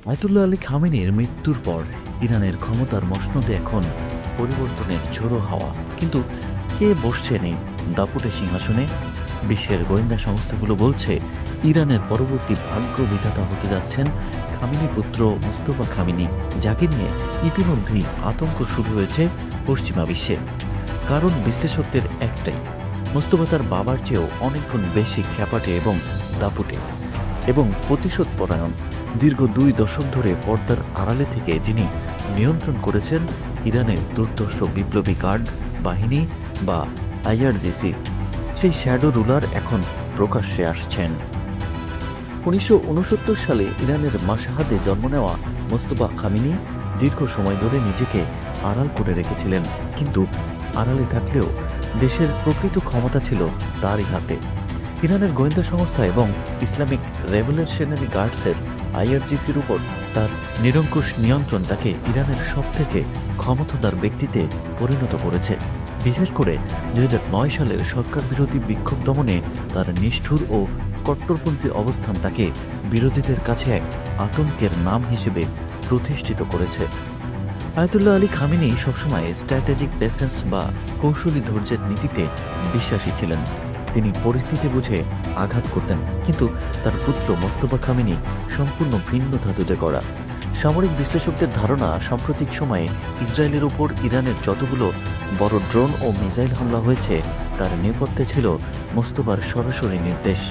Ayatollah Ali খামেনির মৃত্যুর পর ইরানের ক্ষমতার মসনদে এখন পরিবর্তনের ঝোড়ো হাওয়া। কিন্তু কে বসছেন এই দাপুটে সিংহাসনে? বিশ্বের গোয়েন্দা সংস্থাগুলো বলছে ইরানের পরবর্তী ভাগ্য বিধাতা হতে যাচ্ছেন খামেনি পুত্র মুস্তফা খামেনি, যাকে নিয়ে ইতিমধ্যেই আতঙ্ক শুরু হয়েছে পশ্চিমা বিশ্বে। কারণ বিশ্লেষকদের একটাই, মুস্তফা তার বাবার চেয়েও অনেকগুণ বেশি খ্যাপাটে এবং দাপুটে এবং প্রতিশোধ পরায়ণ। দীর্ঘ 2 দশক ধরে পর্দার আড়ালে থেকে যিনি নিয়ন্ত্রণ করেছেন ইরানের দুর্ধর্ষ বিপ্লবী গার্ড বাহিনী বা আইআরজিসি, সেই শ্যাডো রুলার এখন প্রকাশ্যে আসছেন। 1969 সালে ইরানের মাশহাদে জন্ম নেওয়া মোস্তফা খামেনি দীর্ঘ সময় ধরে নিজেকে আড়াল করে রেখেছিলেন, কিন্তু আড়ালে থাকলেও দেশের প্রকৃত ক্ষমতা ছিল তারই হাতে। ইরানের গোয়েন্দা সংস্থা এবং ইসলামিক রেভলিউশনারি গার্ডসের আইআরজিসির উপর তার নিরঙ্কুশ নিয়ন্ত্রণ তাকে ইরানের সবথেকে ক্ষমতাধর ব্যক্তিতে পরিণত করেছে। বিশেষ করে 2009 সালের সরকার বিরোধী বিক্ষোভ দমনে তার নিষ্ঠুর ও কট্টরপন্থী অবস্থান তাকে বিরোধীদের কাছে এক আতঙ্কের নাম হিসেবে প্রতিষ্ঠিত করেছে। আয়াতুল্লাহ আলী খামেনি সবসময় স্ট্র্যাটেজিক পেসেন্স বা কৌশলী ধৈর্যের নীতিতে বিশ্বাসী ছিলেন। তিনি পরিস্থিতি বুঝে আঘাত করতেন, কিন্তু তার পুত্র মোস্তফা খামেনি সম্পূর্ণ ভিন্ন ধাতুতে গড়া। সামরিক বিশ্লেষকদের ধারণা, সাম্প্রতিক সময়ে ইসরায়েলের উপর ইরানের যতগুলো বড় ড্রোন ও মিসাইল হামলা হয়েছে তার নেপথ্যে ছিল মোস্তফার সরাসরি নির্দেশ।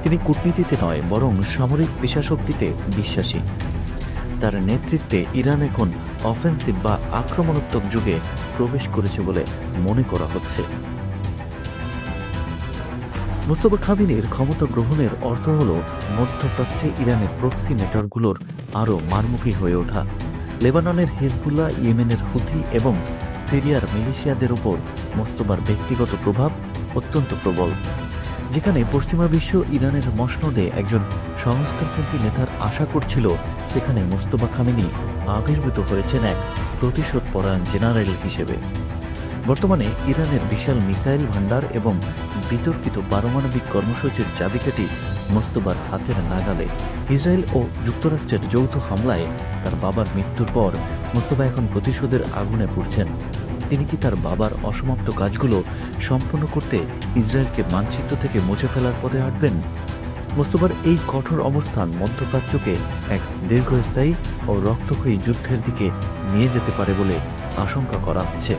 তিনি কূটনীতিতে নয়, বরং সামরিক পেশাশক্তিতে বিশ্বাসী। তার নেতৃত্বে ইরান এখন অফেন্সিভ বা আক্রমণাত্মক যুগে প্রবেশ করেছে বলে মনে করা হচ্ছে। মুস্তফা খামেনির ক্ষমতা গ্রহণের অর্থ হল মধ্যপ্রাচ্যে ইরানের প্রক্সি নেটওয়ার্কগুলোর আরও মারমুখী হয়ে ওঠা। লেবাননের হিজবুল্লাহ, ইয়েমেনের হুথি এবং সিরিয়ার মিলিশিয়াদের উপর মোস্তফার ব্যক্তিগত প্রভাব অত্যন্ত প্রবল। যেখানে পশ্চিমা বিশ্ব ইরানের মসনদে একজন সংস্কারপন্থী নেতার আশা করছিল, সেখানে মোস্তফা খামেনি আবির্ভূত হয়েছেন এক প্রতিশোধ পরায়ণ জেনারেল হিসেবে। বর্তমানে ইরানের বিশাল মিসাইল ভান্ডার এবং বিতর্কিত পারমাণবিক কর্মসূচির চাবিকাঠি মোস্তফার হাতের নাগালে। ইসরায়েল ও যুক্তরাষ্ট্রের যৌথ হামলায় তার বাবার মৃত্যুর পর মোস্তফা এখন প্রতিশোধের আগুনে পুড়ছেন। তিনি কি তার বাবার অসমাপ্ত কাজগুলো সম্পন্ন করতে ইসরায়েলকে মানচিত্র থেকে মুছে ফেলার পথে হাঁটবেন? মোস্তফার এই কঠোর অবস্থান মধ্যপ্রাচ্যকে এক দীর্ঘস্থায়ী ও রক্তক্ষয়ী যুদ্ধের দিকে নিয়ে যেতে পারে বলে আশঙ্কা করা হচ্ছে।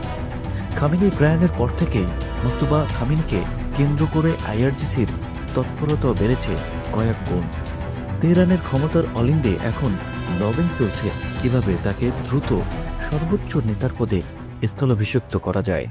খামেনি প্রয়াণের পর থেকেই মোস্তফা খামেনিকে কেন্দ্র করে আইআরজিসির তৎপরতা বেড়েছে কয়েক গুণ। তেহরানের ক্ষমতার অলিন্দে এখন লবিং চলছে কিভাবে তাকে দ্রুত সর্বোচ্চ নেতার পদে স্থলাভিষিক্ত করা যায়।